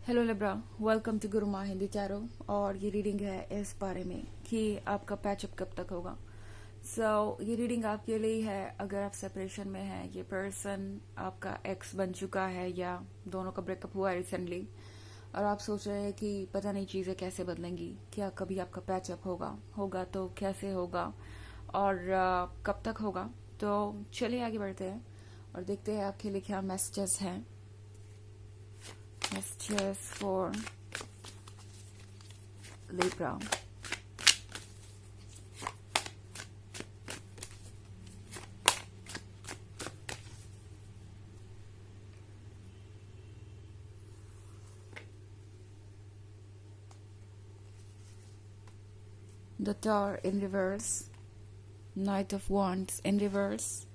Hello Libra, welcome to गुरु माँ Hindi tarot. और ये रीडिंग है इस बारे में कि आपका पैचअप कब तक होगा। ये रीडिंग आपके लिए है अगर आप सेपरेशन में हैं, ये पर्सन आपका एक्स बन चुका है या दोनों का ब्रेकअप हुआ है रिसेंटली और आप सोच रहे हैं कि पता नहीं चीज़ें कैसे बदलेंगी, क्या कभी आपका पैचअप होगा तो कैसे होगा और कब तक होगा। तो चलिए आगे बढ़ते हैं और देखते हैं आपके लिए क्या मैसेजेस हैं। Messages for Libra. The Tower in reverse, Knight of Wands in reverse,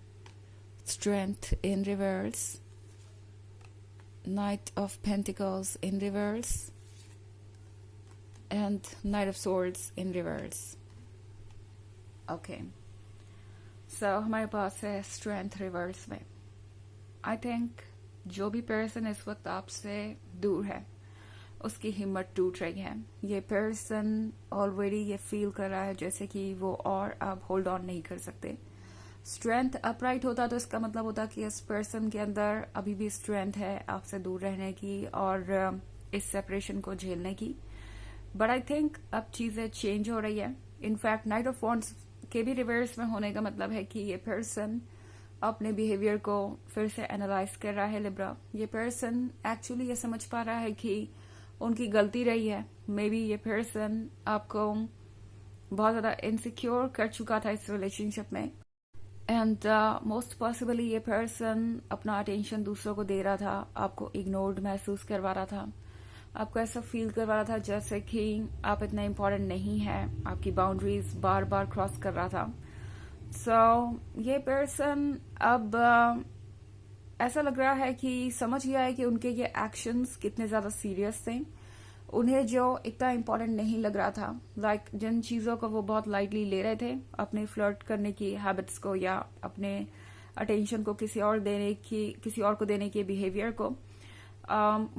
Strength in reverse, Knight of Pentacles in reverse, and Knight of Swords in reverse. Okay. So हमारे पास है Strength reverse में। I think जो भी person इस वक्त आपसे दूर है उसकी हिम्मत टूट रही है। ये पर्सन ऑलरेडी ये फील कर रहा है जैसे कि वो और अब होल्ड ऑन नहीं कर सकते। स्ट्रेंथ अपराइट होता तो इसका मतलब होता कि इस पर्सन के अंदर अभी भी स्ट्रेंथ है आपसे दूर रहने की और इस सेपरेशन को झेलने की। बट आई थिंक अब चीजें चेंज हो रही है। इनफैक्ट नाइट ऑफ वॉन्ड्स के भी रिवर्स में होने का मतलब है कि ये पर्सन अपने बिहेवियर को फिर से एनालाइज कर रहा है। लिब्रा, ये पर्सन एक्चुअली ये समझ पा रहा है कि उनकी गलती रही है। मे बी ये पर्सन आपको बहुत ज्यादा इनसिक्योर कर चुका था इस रिलेशनशिप में एंड मोस्ट पॉसिबली ये पर्सन अपना अटेंशन दूसरों को दे रहा था, आपको इग्नोर्ड महसूस करवा रहा था, आपको ऐसा फील करवा रहा था जैसे कि आप इतना इम्पोर्टेंट नहीं है, आपकी बाउंड्रीज बार बार क्रॉस कर रहा था। ये पर्सन अब ऐसा लग रहा है कि समझ गया है कि उनके ये एक्शंस कितने ज्यादा सीरियस थे। उन्हें जो इतना इम्पोर्टेंट नहीं लग रहा था, लाइक जिन चीजों को वो बहुत लाइटली ले रहे थे, अपने फ्लर्ट करने की हैबिट्स को या अपने अटेंशन को किसी और को देने के बिहेवियर को,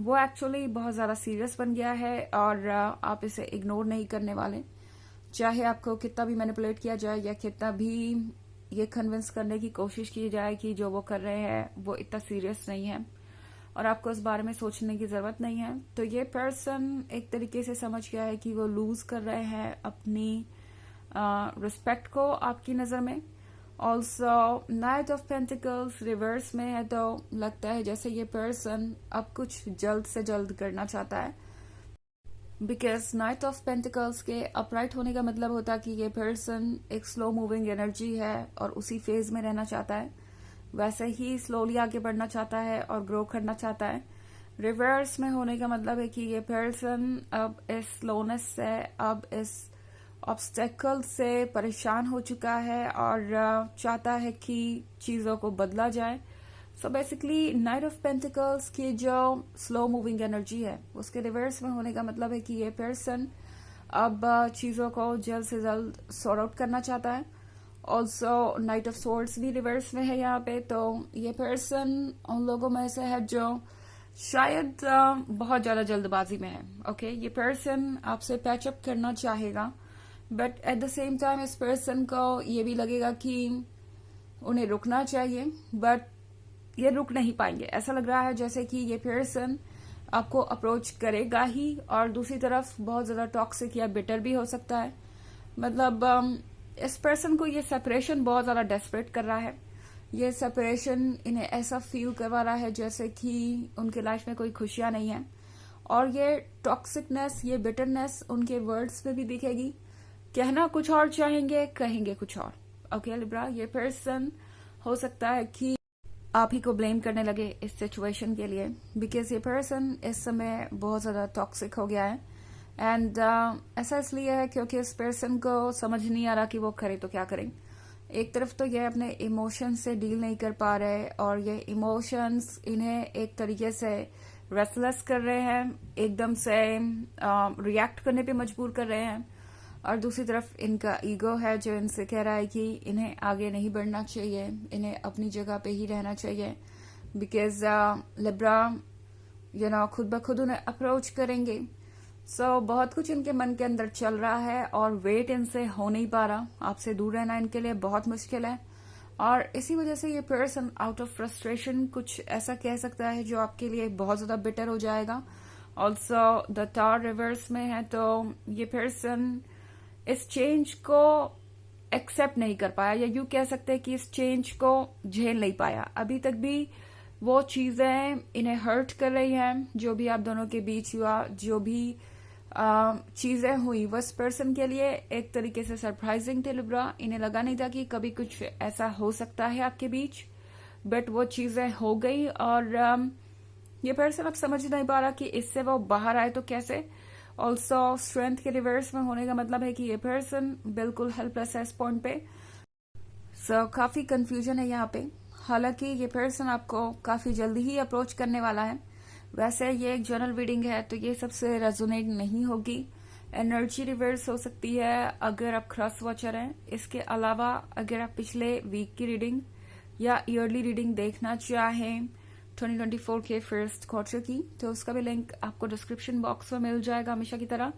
वो एक्चुअली बहुत ज्यादा सीरियस बन गया है और आप इसे इग्नोर नहीं करने वाले। चाहे आपको कितना भी मैनिपुलेट किया जाए या कितना भी ये कन्विंस करने की कोशिश की जाए कि जो वो कर रहे हैं वो इतना सीरियस नहीं है और आपको इस बारे में सोचने की जरूरत नहीं है। तो ये पर्सन एक तरीके से समझ गया है कि वो लूज कर रहे हैं अपनी रिस्पेक्ट को आपकी नजर में। Also night of pentacles reverse में है तो लगता है जैसे ये पर्सन अब कुछ जल्द से जल्द करना चाहता है, बिकॉज नाइट ऑफ पेंटिकल्स के अपराइट होने का मतलब होता कि ये पर्सन एक स्लो मूविंग एनर्जी है और उसी फेज में रहना चाहता है, वैसे ही स्लोली आगे बढ़ना चाहता है और ग्रो करना चाहता है। रिवर्स में होने का मतलब है कि ये पर्सन अब इस स्लोनेस से, अब इस ऑब्स्टेकल से परेशान हो चुका है और चाहता है कि चीजों को बदला जाए। So basically night of pentacles की जो स्लो मूविंग एनर्जी है उसके रिवर्स में होने का मतलब है कि ये पर्सन अब चीजों को जल्द से जल्द सॉर्ट आउट करना चाहता है। ऑल्सो नाइट ऑफ सोर्ड्स भी रिवर्स में है यहाँ पे, तो ये पर्सन उन लोगों में से है जो शायद बहुत ज्यादा जल्दबाजी में है। ओके, ये पर्सन आपसे पैचअप करना चाहेगा but at the same time इस पर्सन को ये भी लगेगा कि उन्हें रुकना चाहिए बट ये रुक नहीं पाएंगे। ऐसा लग रहा है जैसे कि ये पर्सन आपको अप्रोच करेगा ही और दूसरी तरफ बहुत ज्यादा टॉक्सिक या बिटर भी हो सकता है। मतलब इस पर्सन को ये सेपरेशन बहुत ज्यादा डेस्परेट कर रहा है। ये सेपरेशन इन्हें ऐसा फील करवा रहा है जैसे कि उनके लाइफ में कोई खुशियां नहीं है और ये टॉक्सिकनेस, ये बिटरनेस उनके वर्ड्स में भी दिखेगी। कहना कुछ और चाहेंगे, कहेंगे कुछ और। ओके लिब्रा, ये पर्सन हो सकता है कि आप ही को ब्लेम करने लगे इस सिचुएशन के लिए, बिकॉज ये पर्सन इस समय बहुत ज्यादा टॉक्सिक हो गया है एंड ऐसा इसलिए है क्योंकि इस पर्सन को समझ नहीं आ रहा कि वो करे तो क्या करें। एक तरफ तो ये अपने इमोशंस से डील नहीं कर पा रहे और ये इमोशंस इन्हें एक तरीके से रेस्टलेस कर रहे हैं, एकदम से रिएक्ट करने पे मजबूर कर रहे हैं। और दूसरी तरफ इनका ईगो है जो इनसे कह रहा है कि इन्हें आगे नहीं बढ़ना चाहिए, इन्हें अपनी जगह पे ही रहना चाहिए। बिकॉज लिब्रा, खुद ब खुद उन्हें अप्रोच करेंगे। बहुत कुछ इनके मन के अंदर चल रहा है और वेट इनसे हो नहीं पा रहा। आपसे दूर रहना इनके लिए बहुत मुश्किल है और इसी वजह से ये पर्सन आउट ऑफ फ्रस्ट्रेशन कुछ ऐसा कह सकता है जो आपके लिए बहुत ज्यादा बिटर हो जाएगा। ऑल्सो द टावर रिवर्स में है, तो ये पर्सन इस चेंज को एक्सेप्ट नहीं कर पाया, या यूं कह सकते हैं कि इस चेंज को झेल नहीं पाया। अभी तक भी वो चीजें इन्हें हर्ट कर रही हैं। जो भी आप दोनों के बीच हुआ, जो भी चीजें हुई, वो इस पर्सन के लिए एक तरीके से सरप्राइजिंग थे लिब्रा। इन्हें लगा नहीं था कि कभी कुछ ऐसा हो सकता है आपके बीच, बट वो चीजें हो गई और ये पर्सन अब समझ नहीं पा रहा कि इससे वो बाहर आए तो कैसे। ऑल्सो स्ट्रेंथ के रिवर्स में होने का मतलब है कि ये पर्सन बिल्कुल हेल्पलेस है इस पॉइंट पे। काफी कंफ्यूजन है यहाँ पे। हालांकि ये पर्सन आपको काफी जल्दी ही अप्रोच करने वाला है। वैसे ये एक जनरल रीडिंग है तो ये सबसे रेजोनेट नहीं होगी। एनर्जी रिवर्स हो सकती है अगर आप क्रॉस वॉचर हैं। इसके अलावा अगर आप पिछले वीक की रीडिंग या ईयरली रीडिंग देखना चाहें 2024 के फर्स्ट क्वार्टर की, तो उसका भी लिंक आपको डिस्क्रिप्शन बॉक्स में मिल जाएगा हमेशा की तरह।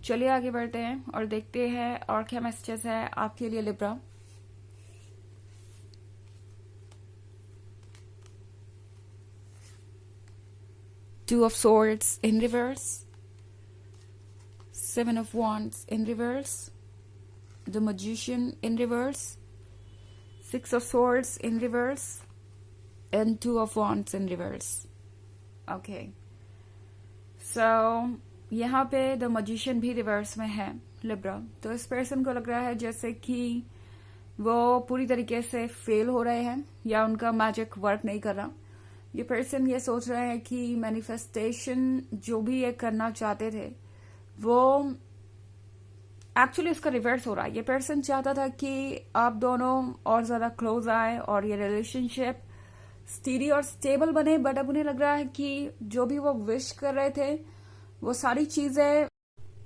चलिए आगे बढ़ते हैं और देखते हैं और क्या मैसेजेस है आपके लिए Libra. Two of Swords in reverse, Seven of Wands in reverse, the Magician in reverse, Six of Swords in reverse, and Two of Wands in reverse. Okay. So, यहाँ पे the Magician भी reverse में है Libra. तो इस person को लग रहा है जैसे कि वो पूरी तरीके से फेल हो रहे हैं या उनका मैजिक वर्क नहीं कर रहा। ये पर्सन ये सोच रहे हैं कि मैनिफेस्टेशन जो भी ये करना चाहते थे वो एक्चुअली उसका रिवर्स हो रहा है। ये पर्सन चाहता था कि आप दोनों और ज्यादा क्लोज आए और ये रिलेशनशिप स्टीडी और स्टेबल बने, बट अब उन्हें लग रहा है कि जो भी वो विश कर रहे थे वो सारी चीजें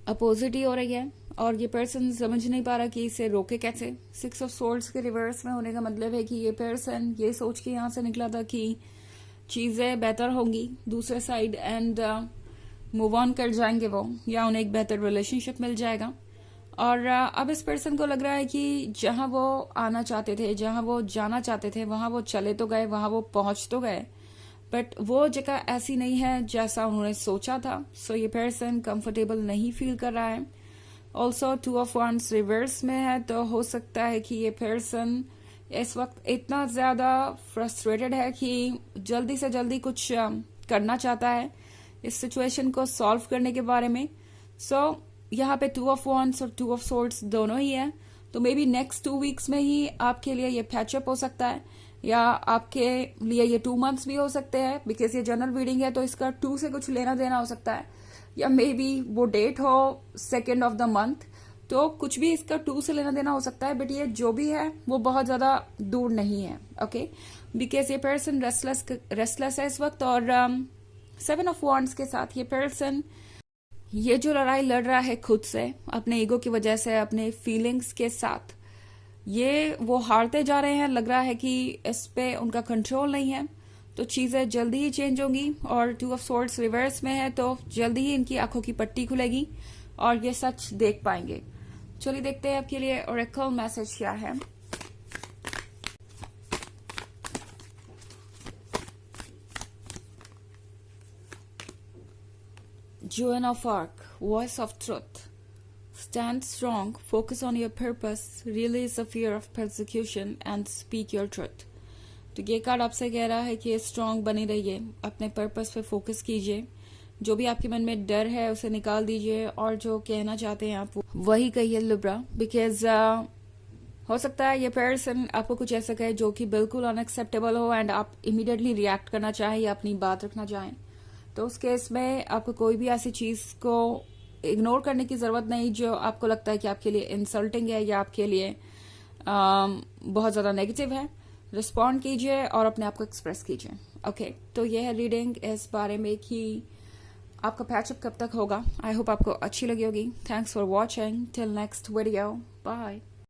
अपोजिट ही हो रही है और ये पर्सन समझ नहीं पा रहा कि इसे रोके कैसे। सिक्स ऑफ सोर्ड्स के रिवर्स में होने का मतलब है कि ये पर्सन ये सोच के यहां से निकला था कि चीजें बेहतर होंगी दूसरे साइड एंड मूव ऑन कर जाएंगे वो, या उन्हें एक बेहतर रिलेशनशिप मिल जाएगा। और अब इस पर्सन को लग रहा है कि जहां वो आना चाहते थे, जहां वो जाना चाहते थे, वहां वो चले तो गए, वहां वो पहुंच तो गए, बट वो जगह ऐसी नहीं है जैसा उन्होंने सोचा था। सो ये पर्सन कंफर्टेबल नहीं फील कर रहा है। Also two of wands reverse में है, तो हो सकता है कि ये पर्सन इस वक्त इतना ज्यादा फ्रस्ट्रेटेड है कि जल्दी से जल्दी कुछ करना चाहता है इस सिचुएशन को सॉल्व करने के बारे में। यहाँ पे टू ऑफ वांड्स और टू ऑफ सोर्ड्स दोनों ही है, तो मे बी नेक्स्ट 2 वीक्स में ही आपके लिए ये पैचअप हो सकता है, या आपके लिए ये 2 मंथ्स भी हो सकते हैं, बिकॉज ये जनरल रीडिंग है तो इसका 2 से कुछ लेना देना हो सकता है, या मे बी वो डेट हो 2nd of the month, तो कुछ भी इसका 2 से लेना देना हो सकता है। बट ये जो भी है वो बहुत ज्यादा दूर नहीं है। ओके, बिकॉज ये पर्सन रेस्टलेस है इस वक्त। और 7 ऑफ वांड्स के साथ ये पर्सन ये जो लड़ाई लड़ रहा है खुद से, अपने ईगो की वजह से, अपने फीलिंग्स के साथ, ये वो हारते जा रहे हैं। लग रहा है कि इस पे उनका कंट्रोल नहीं है, तो चीजें जल्दी ही चेंज होंगी। और 2 ऑफ सोर्ड्स रिवर्स में है, तो जल्दी ही इनकी आंखों की पट्टी खुलेगी और ये सच देख पाएंगे। चलिए देखते हैं आपके लिए ओरेकल मैसेज क्या है। Joan of Arc, Voice of Truth. Stand strong, focus on your purpose, release the fear of persecution and speak your truth. तो ये कार्ड आपसे कह रहा है कि स्ट्रांग बनी रहिए, अपने पर्पस पे फोकस कीजिए, जो भी आपके मन में डर है उसे निकाल दीजिए और जो कहना चाहते हैं आप वही कहिए लिब्रा। बिकॉज हो सकता है ये पर्सन आपको कुछ ऐसा कहे जो कि बिल्कुल अनएक्सेप्टेबल हो एंड आप इमीडिएटली रिएक्ट करना चाहें या अपनी बात रखना चाहें, तो उस केस में आपको कोई भी ऐसी चीज को इग्नोर करने की जरूरत नहीं जो आपको लगता है कि आपके लिए इंसल्टिंग है या आपके लिए बहुत ज्यादा नेगेटिव है। रिस्पॉन्ड कीजिए और अपने आप को एक्सप्रेस कीजिए। ओके, तो यह है रीडिंग इस बारे में कि आपका पैचअप कब तक होगा। आई होप आपको अच्छी लगी होगी। Thanks for watching. Till next video, bye.